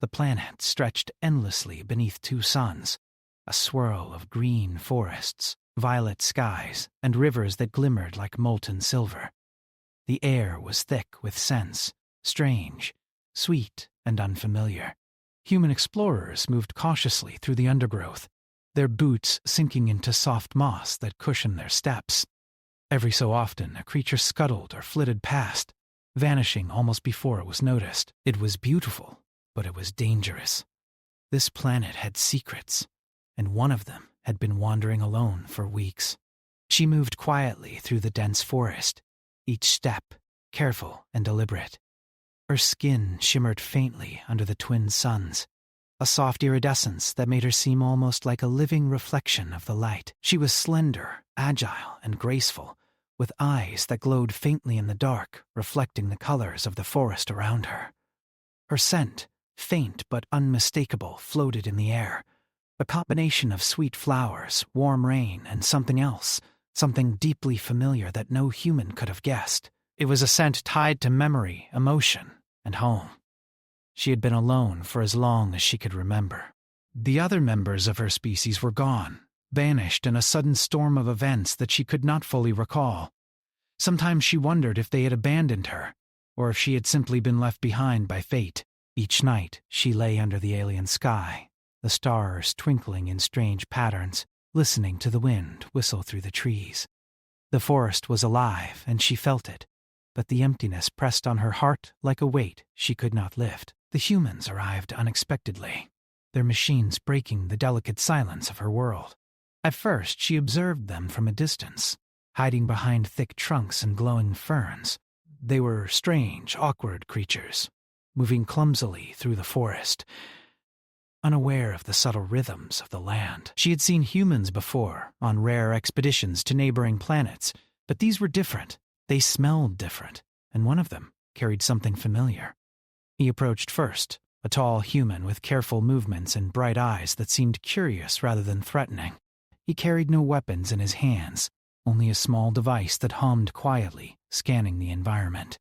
The planet stretched endlessly beneath two suns, a swirl of green forests, violet skies, and rivers that glimmered like molten silver. The air was thick with scents, strange, sweet, and unfamiliar. Human explorers moved cautiously through the undergrowth, their boots sinking into soft moss that cushioned their steps. Every so often, a creature scuttled or flitted past, vanishing almost before it was noticed. It was beautiful, but it was dangerous. This planet had secrets, and one of them had been wandering alone for weeks. She moved quietly through the dense forest, each step careful and deliberate. Her skin shimmered faintly under the twin suns, a soft iridescence that made her seem almost like a living reflection of the light. She was slender, agile, and graceful, with eyes that glowed faintly in the dark, reflecting the colors of the forest around her. Her scent, faint but unmistakable, floated in the air, a combination of sweet flowers, warm rain, and something else, something deeply familiar that no human could have guessed. It was a scent tied to memory, emotion, and home. She had been alone for as long as she could remember. The other members of her species were gone, vanished in a sudden storm of events that she could not fully recall. Sometimes she wondered if they had abandoned her, or if she had simply been left behind by fate. Each night she lay under the alien sky, the stars twinkling in strange patterns, listening to the wind whistle through the trees. The forest was alive, and she felt it, but the emptiness pressed on her heart like a weight she could not lift. The humans arrived unexpectedly, their machines breaking the delicate silence of her world. At first she observed them from a distance, hiding behind thick trunks and glowing ferns. They were strange, awkward creatures, moving clumsily through the forest, unaware of the subtle rhythms of the land. She had seen humans before, on rare expeditions to neighboring planets, but these were different. They smelled different, and one of them carried something familiar. He approached first, a tall human with careful movements and bright eyes that seemed curious rather than threatening. He carried no weapons in his hands, only a small device that hummed quietly, scanning the environment.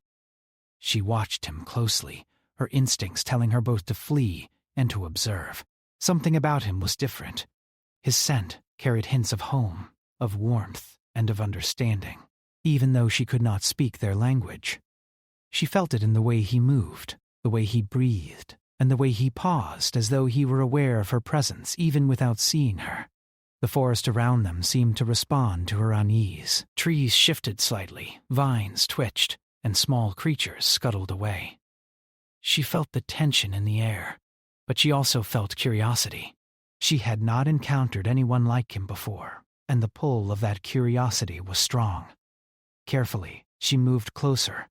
She watched him closely, her instincts telling her both to flee and to observe. Something about him was different. His scent carried hints of home, of warmth, and of understanding, even though she could not speak their language. She felt it in the way he moved, the way he breathed, and the way he paused as though he were aware of her presence even without seeing her. The forest around them seemed to respond to her unease. Trees shifted slightly, vines twitched, and small creatures scuttled away. She felt the tension in the air, but she also felt curiosity. She had not encountered anyone like him before, and the pull of that curiosity was strong. Carefully, she moved closer,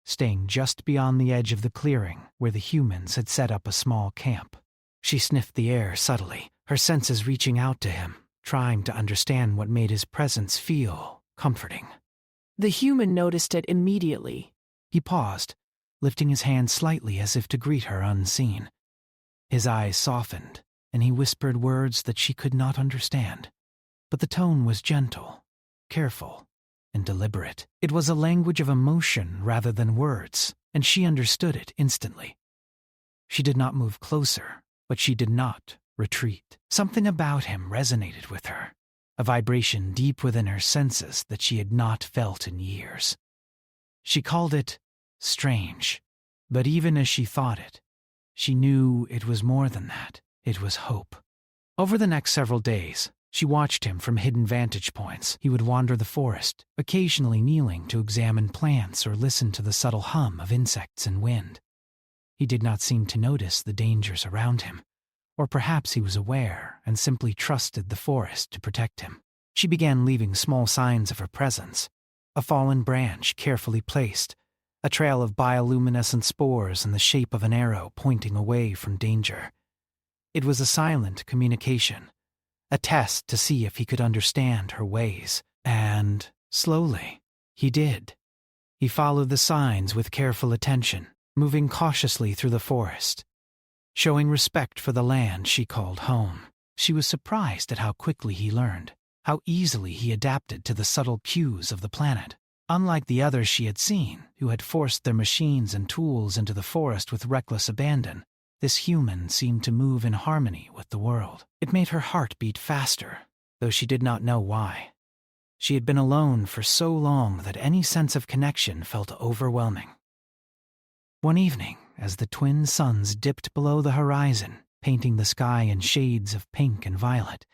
staying just beyond the edge of the clearing where the humans had set up a small camp. She sniffed the air subtly, her senses reaching out to him, trying to understand what made his presence feel comforting. The human noticed it immediately. He paused, lifting his hand slightly as if to greet her unseen. His eyes softened, and he whispered words that she could not understand. But the tone was gentle, careful, and deliberate. It was a language of emotion rather than words, and she understood it instantly. She did not move closer, but she did not retreat. Something about him resonated with her, a vibration deep within her senses that she had not felt in years. She called it strange, but even as she thought it, she knew it was more than that. It was hope. Over the next several days, she watched him from hidden vantage points. He would wander the forest, occasionally kneeling to examine plants or listen to the subtle hum of insects and wind. He did not seem to notice the dangers around him, or perhaps he was aware and simply trusted the forest to protect him. She began leaving small signs of her presence, a fallen branch carefully placed, a trail of bioluminescent spores in the shape of an arrow pointing away from danger. It was a silent communication, a test to see if he could understand her ways. And, slowly, he did. He followed the signs with careful attention, moving cautiously through the forest, showing respect for the land she called home. She was surprised at how quickly he learned, how easily he adapted to the subtle cues of the planet. Unlike the others she had seen, who had forced their machines and tools into the forest with reckless abandon, This human seemed to move in harmony with the world. It made her heart beat faster, though she did not know why. She had been alone for so long that any sense of connection felt overwhelming. One evening, as the twin suns dipped below the horizon, painting the sky in shades of pink and violet,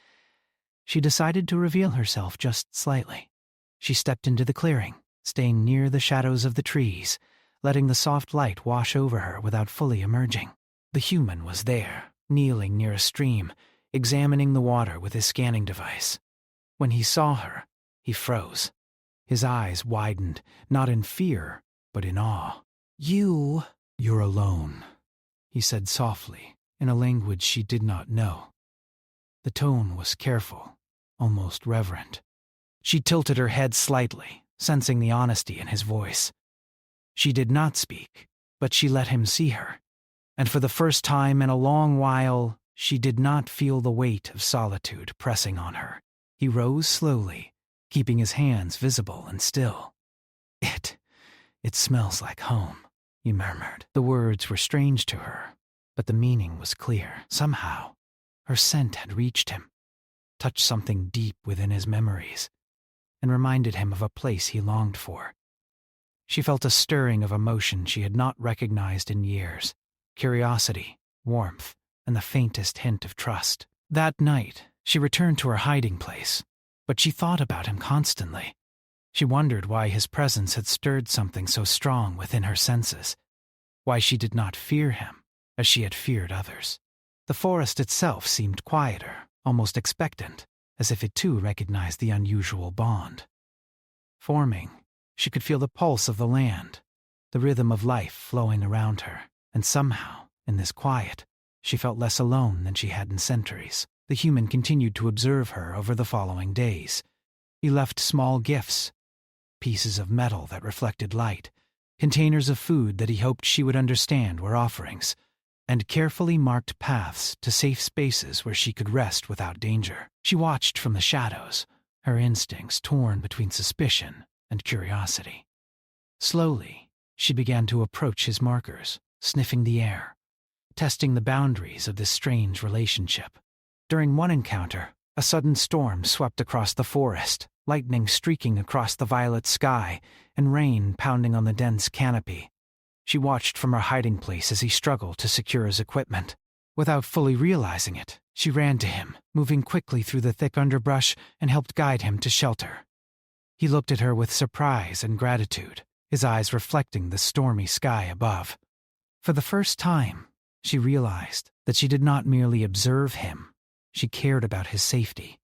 she decided to reveal herself just slightly. She stepped into the clearing, staying near the shadows of the trees, letting the soft light wash over her without fully emerging. The human was there, kneeling near a stream, examining the water with his scanning device. When he saw her, he froze. His eyes widened, not in fear, but in awe. You're alone," he said softly, in a language she did not know. The tone was careful, almost reverent. She tilted her head slightly, sensing the honesty in his voice. She did not speak, but she let him see her, and for the first time in a long while, she did not feel the weight of solitude pressing on her. He rose slowly, keeping his hands visible and still. It smells like home," he murmured. The words were strange to her, but the meaning was clear. Somehow, her scent had reached him, touched something deep within his memories, and reminded him of a place he longed for. She felt a stirring of emotion she had not recognized in years: curiosity, warmth, and the faintest hint of trust. That night, she returned to her hiding place, but she thought about him constantly. She wondered why his presence had stirred something so strong within her senses, why she did not fear him as she had feared others. The forest itself seemed quieter, almost expectant, as if it too recognized the unusual bond. Forming, she could feel the pulse of the land, the rhythm of life flowing around her, and somehow, in this quiet, she felt less alone than she had in centuries. The human continued to observe her over the following days. He left small gifts, pieces of metal that reflected light, containers of food that he hoped she would understand were offerings, and carefully marked paths to safe spaces where she could rest without danger. She watched from the shadows, her instincts torn between suspicion and curiosity. Slowly, she began to approach his markers, sniffing the air, testing the boundaries of this strange relationship. During one encounter, a sudden storm swept across the forest, lightning streaking across the violet sky and rain pounding on the dense canopy. She watched from her hiding place as he struggled to secure his equipment. Without fully realizing it, she ran to him, moving quickly through the thick underbrush, and helped guide him to shelter. He looked at her with surprise and gratitude, his eyes reflecting the stormy sky above. For the first time, she realized that she did not merely observe him, she cared about his safety.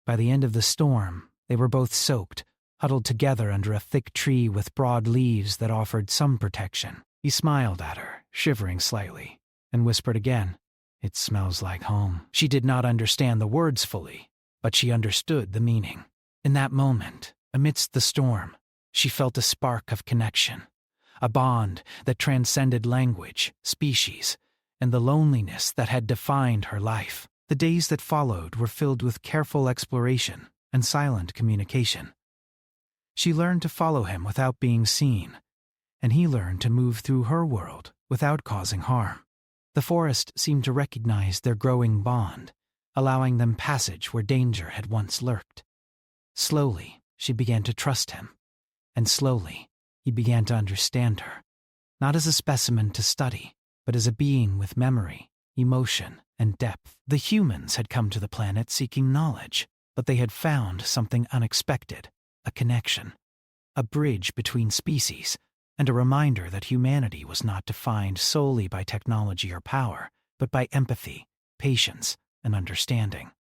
By the end of the storm, they were both soaked, huddled together under a thick tree with broad leaves that offered some protection. He smiled at her, shivering slightly, and whispered again, "It smells like home." She did not understand the words fully, but she understood the meaning. In that moment, amidst the storm, she felt a spark of connection, a bond that transcended language, species, and the loneliness that had defined her life. The days that followed were filled with careful exploration and silent communication. She learned to follow him without being seen, and he learned to move through her world without causing harm. The forest seemed to recognize their growing bond, allowing them passage where danger had once lurked. Slowly, she began to trust him, and slowly, he began to understand her, not as a specimen to study, but as a being with memory, emotion, and depth. The humans had come to the planet seeking knowledge, but they had found something unexpected, a connection, a bridge between species, and a reminder that humanity was not defined solely by technology or power, but by empathy, patience, and understanding.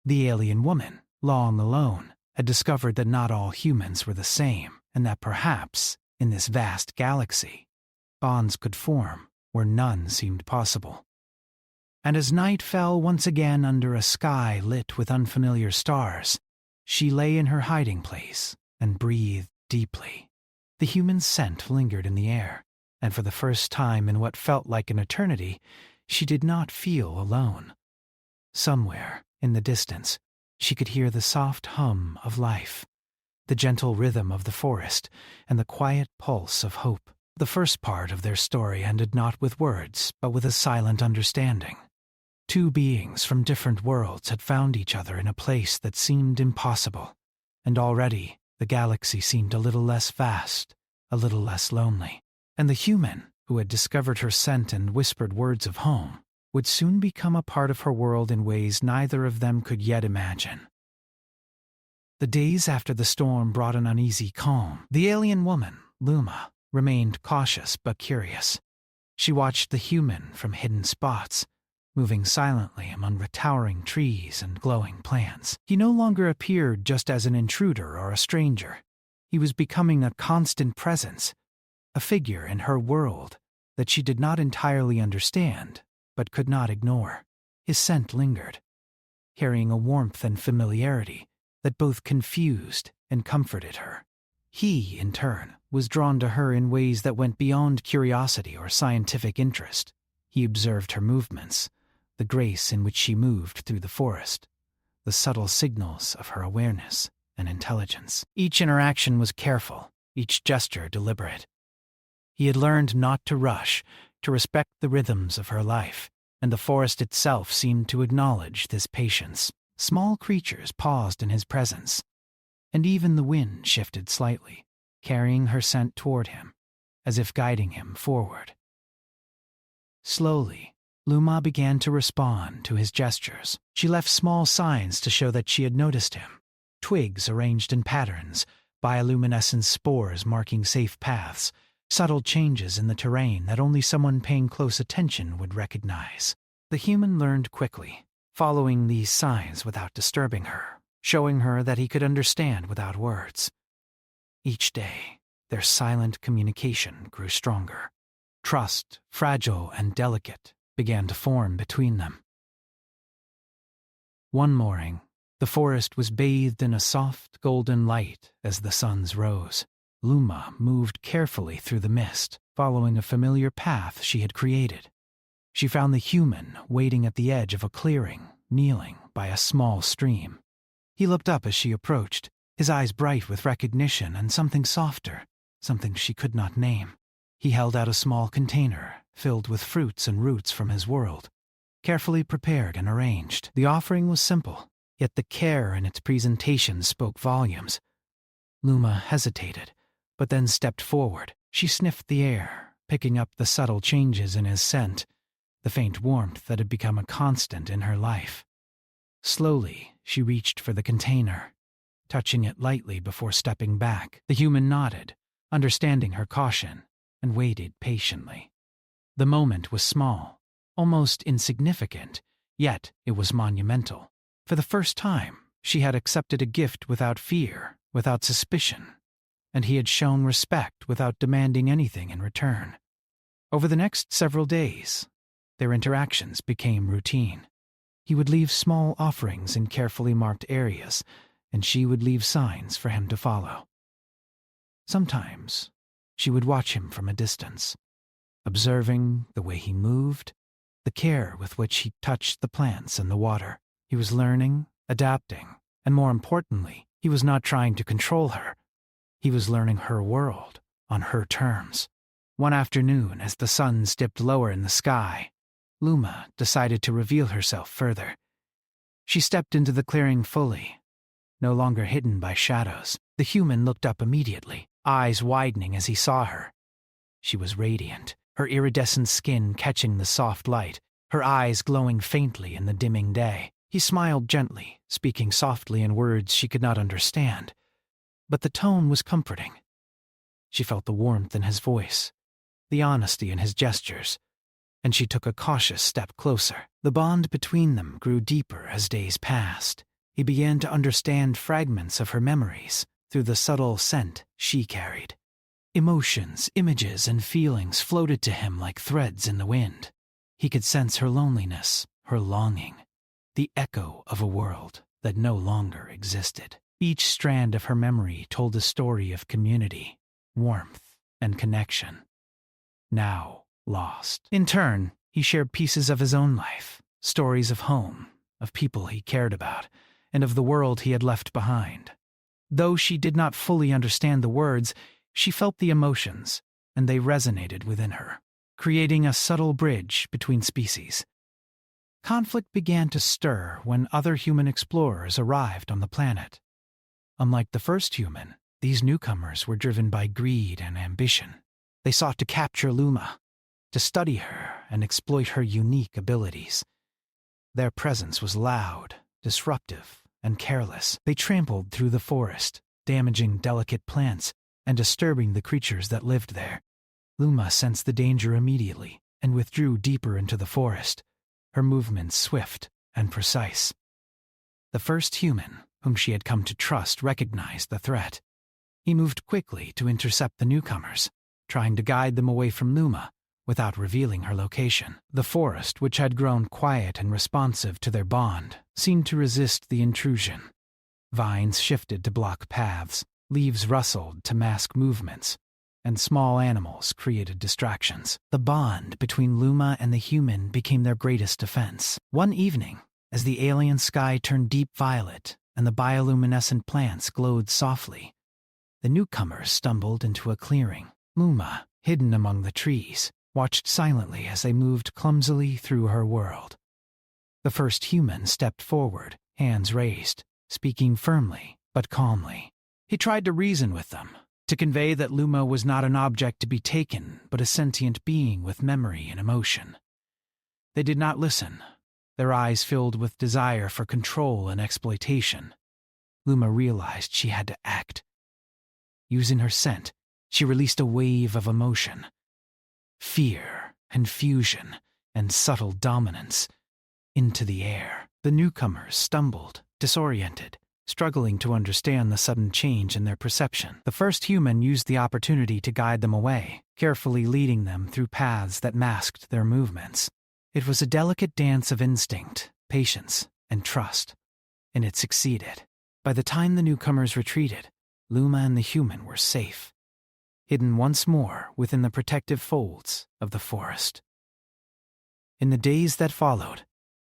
The alien woman, long alone, had discovered that not all humans were the same, and that perhaps, in this vast galaxy, bonds could form where none seemed possible. And as night fell once again under a sky lit with unfamiliar stars, she lay in her hiding place and breathed deeply. The human scent lingered in the air, and for the first time in what felt like an eternity, she did not feel alone. Somewhere, in the distance, she could hear the soft hum of life, the gentle rhythm of the forest, and the quiet pulse of hope. The first part of their story ended not with words, but with a silent understanding. Two beings from different worlds had found each other in a place that seemed impossible, and already the galaxy seemed a little less vast, a little less lonely, and the human, who had discovered her scent and whispered words of home, would soon become a part of her world in ways neither of them could yet imagine. The days after the storm brought an uneasy calm. The alien woman, Luma, remained cautious but curious. She watched the human from hidden spots, moving silently among the towering trees and glowing plants. He no longer appeared just as an intruder or a stranger. He was becoming a constant presence, a figure in her world that she did not entirely understand, but could not ignore. His scent lingered, carrying a warmth and familiarity that both confused and comforted her. He, in turn, was drawn to her in ways that went beyond curiosity or scientific interest. He observed her movements, the grace in which she moved through the forest, the subtle signals of her awareness and intelligence. Each interaction was careful, each gesture deliberate. He had learned not to rush, to respect the rhythms of her life, and the forest itself seemed to acknowledge this patience. Small creatures paused in his presence, and even the wind shifted slightly, carrying her scent toward him, as if guiding him forward. Slowly, Luma began to respond to his gestures. She left small signs to show that she had noticed him. Twigs arranged in patterns, bioluminescent spores marking safe paths, subtle changes in the terrain that only someone paying close attention would recognize. The human learned quickly, following these signs without disturbing her, showing her that he could understand without words. Each day, their silent communication grew stronger. Trust, fragile and delicate, began to form between them. One morning, the forest was bathed in a soft golden light as the suns rose. Luma moved carefully through the mist, following a familiar path she had created. She found the human waiting at the edge of a clearing, kneeling by a small stream. He looked up as she approached, his eyes bright with recognition and something softer, something she could not name. He held out a small container filled with fruits and roots from his world, carefully prepared and arranged. The offering was simple, yet the care in its presentation spoke volumes. Luma hesitated, but then stepped forward. She sniffed the air, picking up the subtle changes in his scent, the faint warmth that had become a constant in her life. Slowly, she reached for the container, touching it lightly before stepping back. The human nodded, understanding her caution, and waited patiently. The moment was small, almost insignificant, yet it was monumental. For the first time, she had accepted a gift without fear, without suspicion, and he had shown respect without demanding anything in return. Over the next several days, their interactions became routine. He would leave small offerings in carefully marked areas, and she would leave signs for him to follow. Sometimes, she would watch him from a distance, observing the way he moved, the care with which he touched the plants and the water. He was learning, adapting, and more importantly, he was not trying to control her. He was learning her world on her terms. One afternoon, as the sun dipped lower in the sky, Luma decided to reveal herself further. She stepped into the clearing fully, no longer hidden by shadows. The human looked up immediately, eyes widening as he saw her. She was radiant, her iridescent skin catching the soft light, her eyes glowing faintly in the dimming day. He smiled gently, speaking softly in words she could not understand, but the tone was comforting. She felt the warmth in his voice, the honesty in his gestures, and she took a cautious step closer. The bond between them grew deeper as days passed. He began to understand fragments of her memories through the subtle scent she carried. Emotions, images, and feelings floated to him like threads in the wind. He could sense her loneliness, her longing, the echo of a world that no longer existed. Each strand of her memory told a story of community, warmth, and connection, now lost. In turn, he shared pieces of his own life, stories of home, of people he cared about, and of the world he had left behind. Though she did not fully understand the words, she felt the emotions, and they resonated within her, creating a subtle bridge between species. Conflict began to stir when other human explorers arrived on the planet. Unlike the first human, these newcomers were driven by greed and ambition. They sought to capture Luma, to study her and exploit her unique abilities. Their presence was loud, disruptive, and careless. They trampled through the forest, damaging delicate plants and disturbing the creatures that lived there. Luma sensed the danger immediately and withdrew deeper into the forest, her movements swift and precise. The first human, whom she had come to trust, recognized the threat. He moved quickly to intercept the newcomers, trying to guide them away from Luma without revealing her location. The forest, which had grown quiet and responsive to their bond, seemed to resist the intrusion. Vines shifted to block paths, leaves rustled to mask movements, and small animals created distractions. The bond between Luma and the human became their greatest defense. One evening, as the alien sky turned deep violet and the bioluminescent plants glowed softly, the newcomers stumbled into a clearing. Luma, hidden among the trees, watched silently as they moved clumsily through her world. The first human stepped forward, hands raised, speaking firmly but calmly. He tried to reason with them, to convey that Luma was not an object to be taken, but a sentient being with memory and emotion. They did not listen, their eyes filled with desire for control and exploitation. Luma realized she had to act. Using her scent, she released a wave of emotion. Fear, confusion, and subtle dominance into the air. The newcomers stumbled, disoriented, struggling to understand the sudden change in their perception. The first human used the opportunity to guide them away, carefully leading them through paths that masked their movements. It was a delicate dance of instinct, patience, and trust, and it succeeded. By the time the newcomers retreated, Luma and the human were safe, hidden once more within the protective folds of the forest. In the days that followed,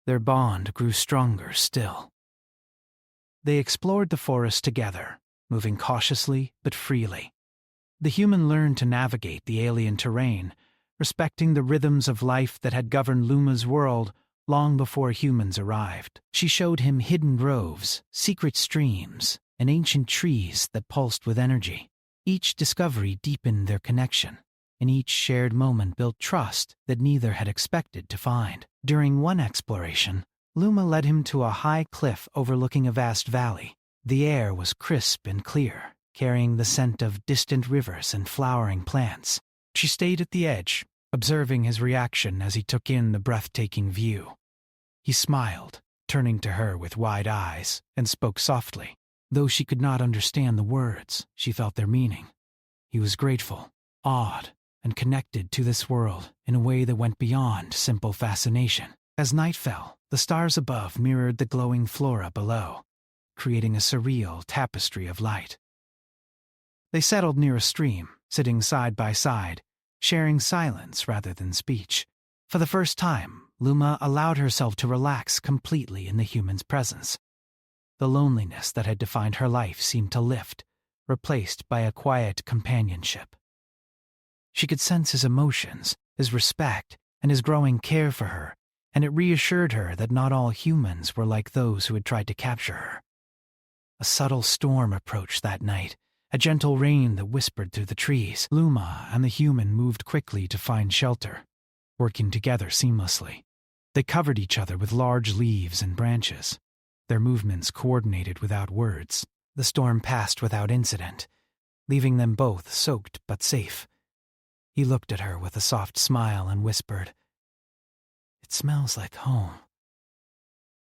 their bond grew stronger still. They explored the forest together, moving cautiously but freely. The human learned to navigate the alien terrain, respecting the rhythms of life that had governed Luma's world long before humans arrived. She showed him hidden groves, secret streams, and ancient trees that pulsed with energy. Each discovery deepened their connection, and each shared moment built trust that neither had expected to find. During one exploration, Luma led him to a high cliff overlooking a vast valley. The air was crisp and clear, carrying the scent of distant rivers and flowering plants. She stayed at the edge, observing his reaction as he took in the breathtaking view. He smiled, turning to her with wide eyes, and spoke softly. Though she could not understand the words, she felt their meaning. He was grateful, awed, and connected to this world in a way that went beyond simple fascination. As night fell, the stars above mirrored the glowing flora below, creating a surreal tapestry of light. They settled near a stream, sitting side by side, sharing silence rather than speech. For the first time, Luma allowed herself to relax completely in the human's presence. The loneliness that had defined her life seemed to lift, replaced by a quiet companionship. She could sense his emotions, his respect, and his growing care for her, and it reassured her that not all humans were like those who had tried to capture her. A subtle storm approached that night, a gentle rain that whispered through the trees. Luma and the human moved quickly to find shelter, working together seamlessly. They covered each other with large leaves and branches, their movements coordinated without words. The storm passed without incident, leaving them both soaked but safe. He looked at her with a soft smile and whispered, "It smells like home."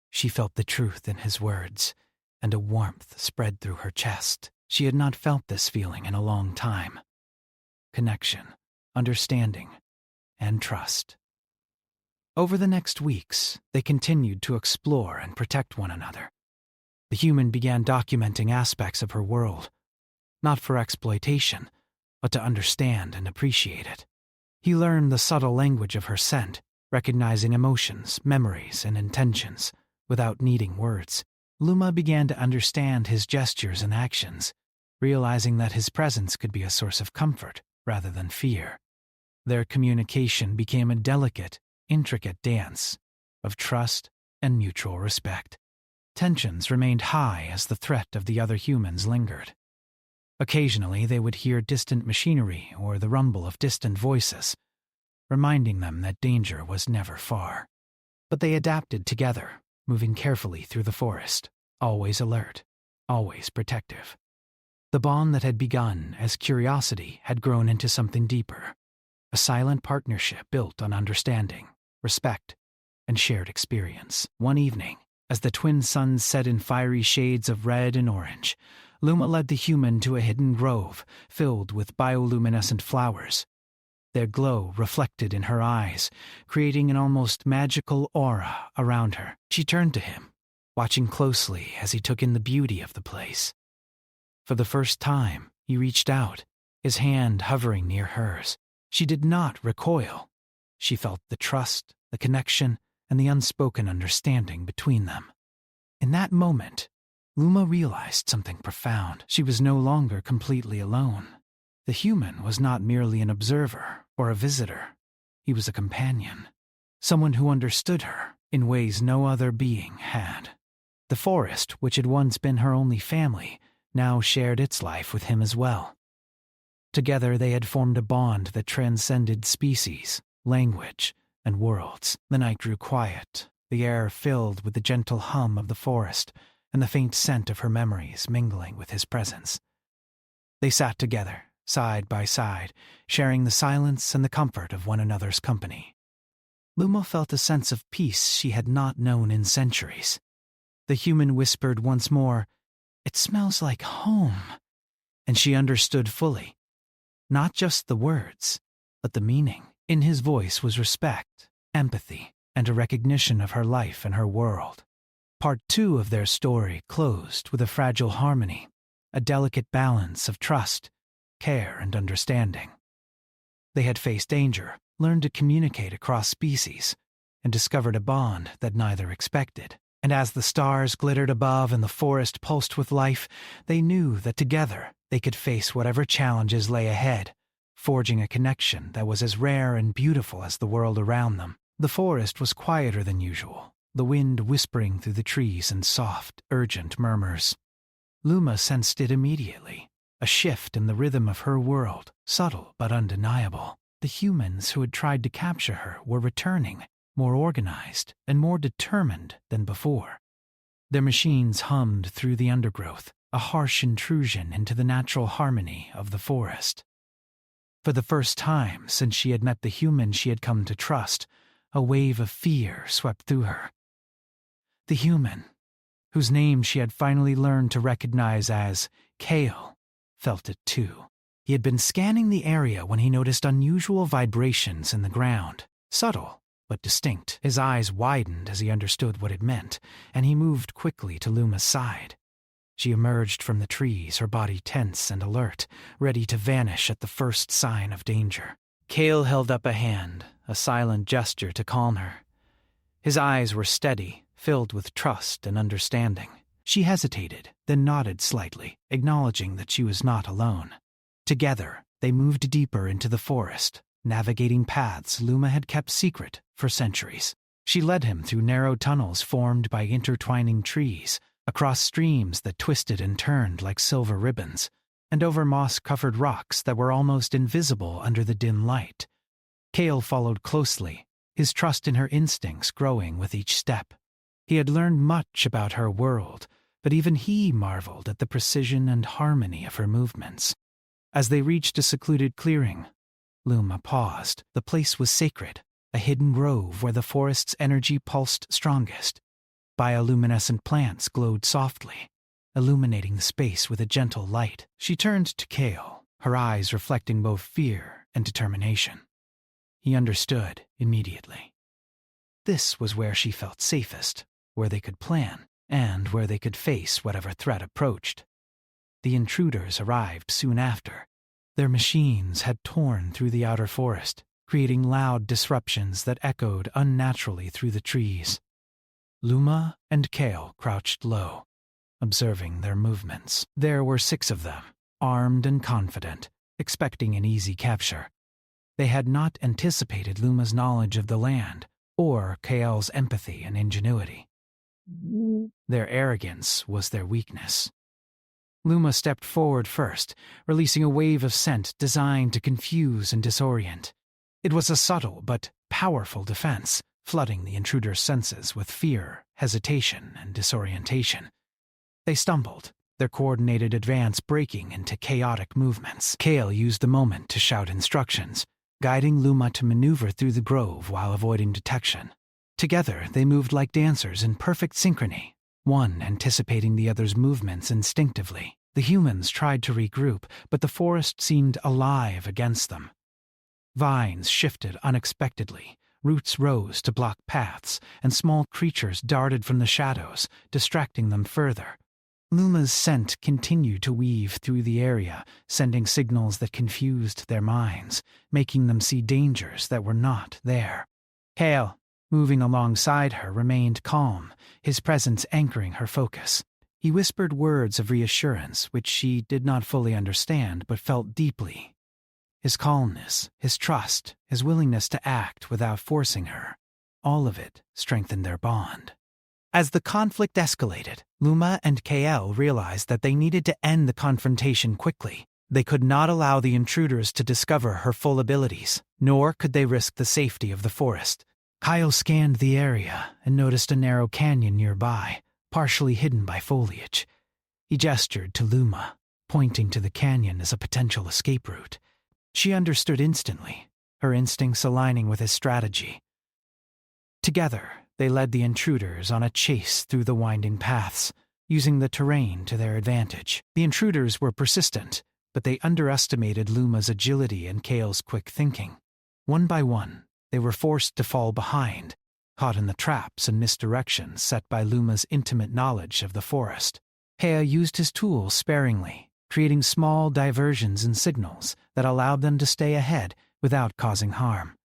She felt the truth in his words, and a warmth spread through her chest. She had not felt this feeling in a long time. Connection, understanding, and trust. Over the next weeks, they continued to explore and protect one another. The human began documenting aspects of her world, not for exploitation, but to understand and appreciate it. He learned the subtle language of her scent, recognizing emotions, memories, and intentions without needing words. Luma began to understand his gestures and actions, realizing that his presence could be a source of comfort rather than fear. Their communication became a delicate, intricate dance of trust and mutual respect. Tensions remained high as the threat of the other humans lingered. Occasionally they would hear distant machinery or the rumble of distant voices, reminding them that danger was never far. But they adapted together, moving carefully through the forest, always alert, always protective. The bond that had begun as curiosity had grown into something deeper, a silent partnership built on understanding, respect, and shared experience. One evening, as the twin suns set in fiery shades of red and orange, Luma led the human to a hidden grove filled with bioluminescent flowers. Their glow reflected in her eyes, creating an almost magical aura around her. She turned to him, watching closely as he took in the beauty of the place. For the first time, he reached out, his hand hovering near hers. She did not recoil. She felt the trust, the connection, and the unspoken understanding between them. In that moment, Luma realized something profound. She was no longer completely alone. The human was not merely an observer or a visitor. He was a companion, someone who understood her in ways no other being had. The forest, which had once been her only family, now shared its life with him as well. Together they had formed a bond that transcended species, language, and worlds. The night grew quiet, the air filled with the gentle hum of the forest and the faint scent of her memories mingling with his presence. They sat together, side by side, sharing the silence and the comfort of one another's company. Luma felt a sense of peace she had not known in centuries. The human whispered once more, "It smells like home," and she understood fully. Not just the words, but the meaning. In his voice was respect, empathy, and a recognition of her life and her world. Part 2 of their story closed with a fragile harmony, a delicate balance of trust, care, and understanding. They had faced danger, learned to communicate across species, and discovered a bond that neither expected. And as the stars glittered above and the forest pulsed with life, they knew that together they could face whatever challenges lay ahead, forging a connection that was as rare and beautiful as the world around them. The forest was quieter than usual, the wind whispering through the trees in soft, urgent murmurs. Luma sensed it immediately, a shift in the rhythm of her world, subtle but undeniable. The humans who had tried to capture her were returning, more organized and more determined than before. Their machines hummed through the undergrowth, a harsh intrusion into the natural harmony of the forest. For the first time since she had met the human she had come to trust, a wave of fear swept through her. The human, whose name she had finally learned to recognize as Kale, felt it too. He had been scanning the area when he noticed unusual vibrations in the ground, subtle but distinct. His eyes widened as he understood what it meant, and he moved quickly to Luma's side. She emerged from the trees, her body tense and alert, ready to vanish at the first sign of danger. Kale held up a hand, a silent gesture to calm her. His eyes were steady, filled with trust and understanding. She hesitated, then nodded slightly, acknowledging that she was not alone. Together, they moved deeper into the forest, navigating paths Luma had kept secret for centuries. She led him through narrow tunnels formed by intertwining trees, across streams that twisted and turned like silver ribbons, and over moss-covered rocks that were almost invisible under the dim light. Kale followed closely, his trust in her instincts growing with each step. He had learned much about her world, but even he marveled at the precision and harmony of her movements. As they reached a secluded clearing, Luma paused. The place was sacred, a hidden grove where the forest's energy pulsed strongest. Bioluminescent plants glowed softly, illuminating the space with a gentle light. She turned to Kale, her eyes reflecting both fear and determination. He understood immediately. This was where she felt safest, where they could plan, and where they could face whatever threat approached. The intruders arrived soon after. Their machines had torn through the outer forest, creating loud disruptions that echoed unnaturally through the trees. Luma and Kale crouched low, observing their movements. There were 6 of them, armed and confident, expecting an easy capture. They had not anticipated Luma's knowledge of the land or Kael's empathy and ingenuity. Their arrogance was their weakness. Luma stepped forward first, releasing a wave of scent designed to confuse and disorient. It was a subtle but powerful defense, flooding the intruder's senses with fear, hesitation, and disorientation. They stumbled, their coordinated advance breaking into chaotic movements. Kael used the moment to shout instructions, guiding Luma to maneuver through the grove while avoiding detection. Together, they moved like dancers in perfect synchrony, one anticipating the other's movements instinctively. The humans tried to regroup, but the forest seemed alive against them. Vines shifted unexpectedly, roots rose to block paths, and small creatures darted from the shadows, distracting them further. Luma's scent continued to weave through the area, sending signals that confused their minds, making them see dangers that were not there. Kael, moving alongside her, remained calm, his presence anchoring her focus. He whispered words of reassurance which she did not fully understand but felt deeply. His calmness, his trust, his willingness to act without forcing her, all of it strengthened their bond. As the conflict escalated, Luma and Kael realized that they needed to end the confrontation quickly. They could not allow the intruders to discover her full abilities, nor could they risk the safety of the forest. Kael scanned the area and noticed a narrow canyon nearby, partially hidden by foliage. He gestured to Luma, pointing to the canyon as a potential escape route. She understood instantly, her instincts aligning with his strategy. Together, they led the intruders on a chase through the winding paths, using the terrain to their advantage. The intruders were persistent, but they underestimated Luma's agility and Kael's quick thinking. One by one, they were forced to fall behind, caught in the traps and misdirections set by Luma's intimate knowledge of the forest. Kael used his tools sparingly, creating small diversions and signals that allowed them to stay ahead without causing harm.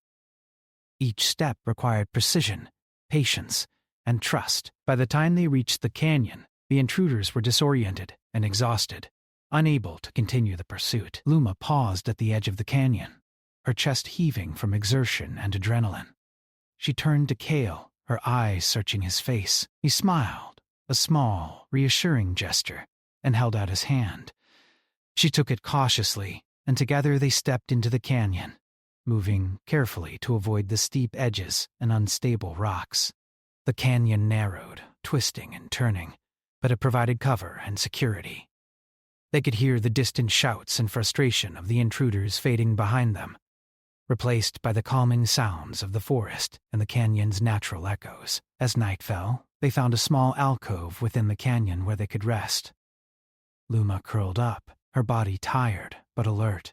Each step required precision, patience, and trust. By the time they reached the canyon, the intruders were disoriented and exhausted, unable to continue the pursuit. Luma paused at the edge of the canyon, her chest heaving from exertion and adrenaline. She turned to Kael, her eyes searching his face. He smiled, a small, reassuring gesture, and held out his hand. She took it cautiously, and together they stepped into the canyon, moving carefully to avoid the steep edges and unstable rocks. The canyon narrowed, twisting and turning, but it provided cover and security. They could hear the distant shouts and frustration of the intruders fading behind them, replaced by the calming sounds of the forest and the canyon's natural echoes. As night fell, they found a small alcove within the canyon where they could rest. Luma curled up, her body tired but alert,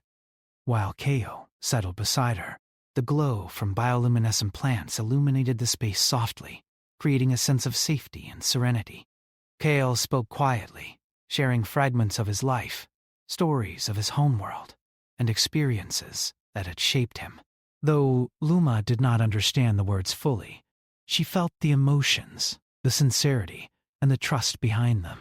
while Kael settled beside her. The glow from bioluminescent plants illuminated the space softly, creating a sense of safety and serenity. Kael spoke quietly, sharing fragments of his life, stories of his homeworld, and experiences that had shaped him. Though Luma did not understand the words fully, she felt the emotions, the sincerity, and the trust behind them.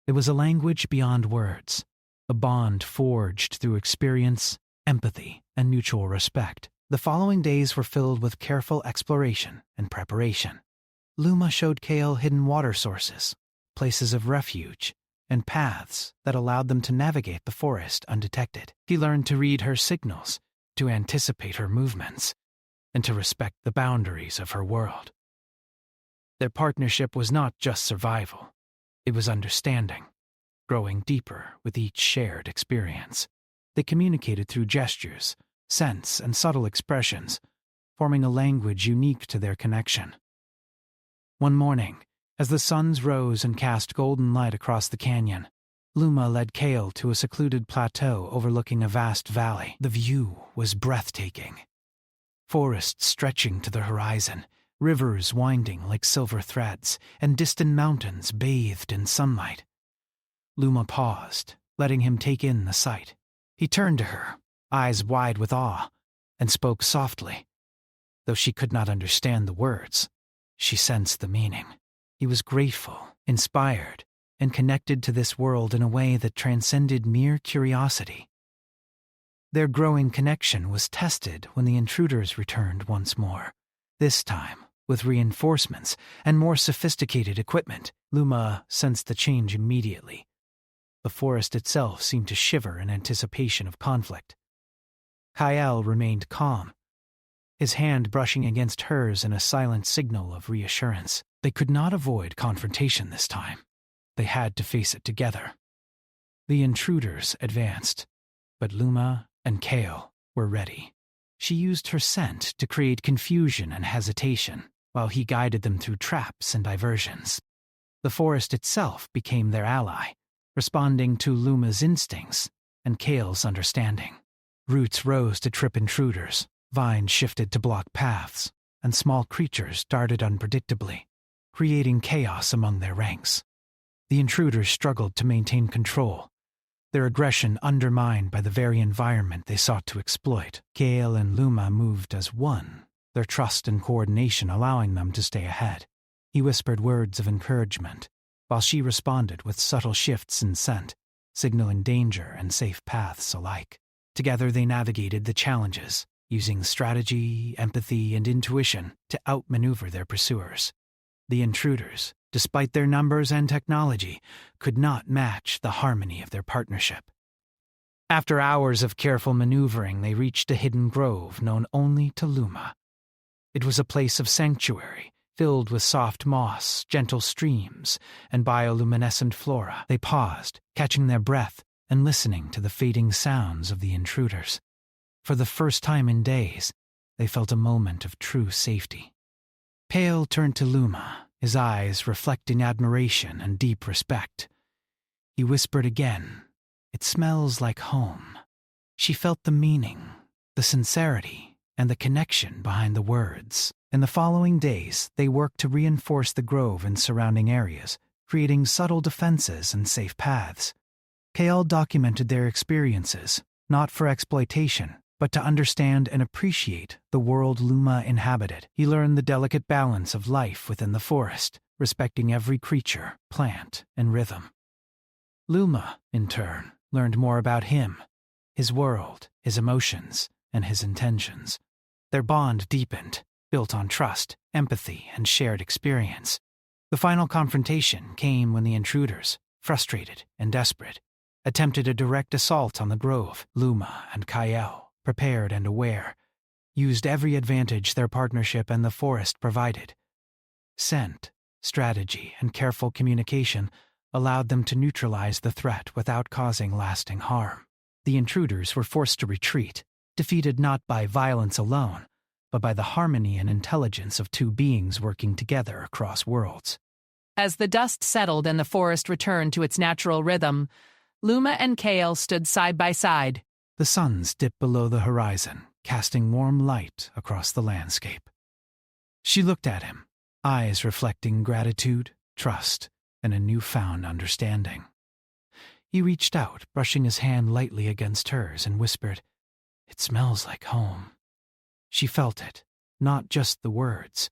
It was a language beyond words, a bond forged through experience, empathy, and mutual respect. The following days were filled with careful exploration and preparation. Luma showed Kael hidden water sources, places of refuge, and paths that allowed them to navigate the forest undetected. He learned to read her signals, to anticipate her movements, and to respect the boundaries of her world. Their partnership was not just survival, it was understanding, growing deeper with each shared experience. They communicated through gestures, scents, and subtle expressions, forming a language unique to their connection. One morning, as the suns rose and cast golden light across the canyon, Luma led Kael to a secluded plateau overlooking a vast valley. The view was breathtaking. Forests stretching to the horizon, rivers winding like silver threads, and distant mountains bathed in sunlight. Luma paused, letting him take in the sight. He turned to her, eyes wide with awe, and spoke softly. Though she could not understand the words, she sensed the meaning. He was grateful, inspired, and connected to this world in a way that transcended mere curiosity. Their growing connection was tested when the intruders returned once more. This time, with reinforcements and more sophisticated equipment, Luma sensed the change immediately. The forest itself seemed to shiver in anticipation of conflict. Kyle remained calm, his hand brushing against hers in a silent signal of reassurance. They could not avoid confrontation this time. They had to face it together. The intruders advanced, but Luma and Kale were ready. She used her scent to create confusion and hesitation, while he guided them through traps and diversions. The forest itself became their ally, responding to Luma's instincts and Kale's understanding. Roots rose to trip intruders, vines shifted to block paths, and small creatures darted unpredictably, creating chaos among their ranks. The intruders struggled to maintain control, their aggression undermined by the very environment they sought to exploit. Kale and Luma moved as one, their trust and coordination allowing them to stay ahead. He whispered words of encouragement, while she responded with subtle shifts in scent, signaling danger and safe paths alike. Together they navigated the challenges, using strategy, empathy, and intuition to outmaneuver their pursuers. The intruders, despite their numbers and technology, could not match the harmony of their partnership. After hours of careful maneuvering, they reached a hidden grove known only to Luma. It was a place of sanctuary, filled with soft moss, gentle streams, and bioluminescent flora. They paused, catching their breath and listening to the fading sounds of the intruders. For the first time in days, they felt a moment of true safety. Kale turned to Luma, his eyes reflecting admiration and deep respect. He whispered again, "It smells like home." She felt the meaning, the sincerity, and the connection behind the words. In the following days, they worked to reinforce the grove and surrounding areas, creating subtle defenses and safe paths. Kale documented their experiences, not for exploitation, but to understand and appreciate the world Luma inhabited. He learned the delicate balance of life within the forest, respecting every creature, plant, and rhythm. Luma, in turn, learned more about him, his world, his emotions, and his intentions. Their bond deepened, built on trust, empathy, and shared experience. The final confrontation came when the intruders, frustrated and desperate, attempted a direct assault on the grove. Luma and Kyle, prepared and aware, used every advantage their partnership and the forest provided. Scent, strategy, and careful communication allowed them to neutralize the threat without causing lasting harm. The intruders were forced to retreat, defeated not by violence alone, but by the harmony and intelligence of two beings working together across worlds. As the dust settled and the forest returned to its natural rhythm, Luma and Kale stood side by side. The suns dipped below the horizon, casting warm light across the landscape. She looked at him, eyes reflecting gratitude, trust, and a newfound understanding. He reached out, brushing his hand lightly against hers, and whispered, "It smells like home." She felt it, not just the words,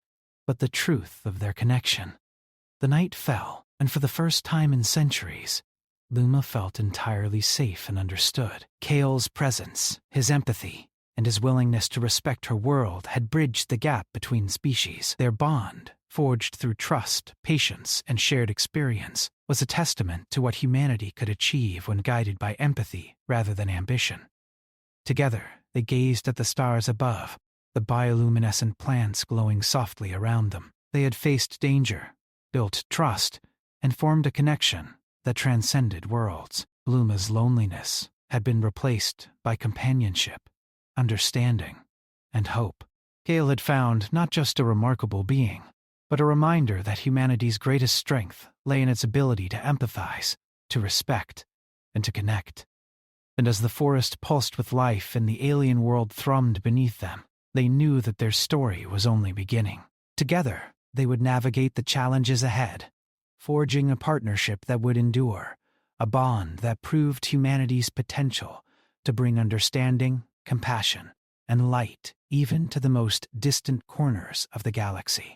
but the truth of their connection. The night fell, and for the first time in centuries, Luma felt entirely safe and understood. Kale's presence, his empathy, and his willingness to respect her world had bridged the gap between species. Their bond, forged through trust, patience, and shared experience, was a testament to what humanity could achieve when guided by empathy rather than ambition. Together, they gazed at the stars above, the bioluminescent plants glowing softly around them. They had faced danger, built trust, and formed a connection that transcended worlds. Luma's loneliness had been replaced by companionship, understanding, and hope. Kale had found not just a remarkable being, but a reminder that humanity's greatest strength lay in its ability to empathize, to respect, and to connect. And as the forest pulsed with life and the alien world thrummed beneath them, they knew that their story was only beginning. Together, they would navigate the challenges ahead, forging a partnership that would endure, a bond that proved humanity's potential to bring understanding, compassion, and light even to the most distant corners of the galaxy.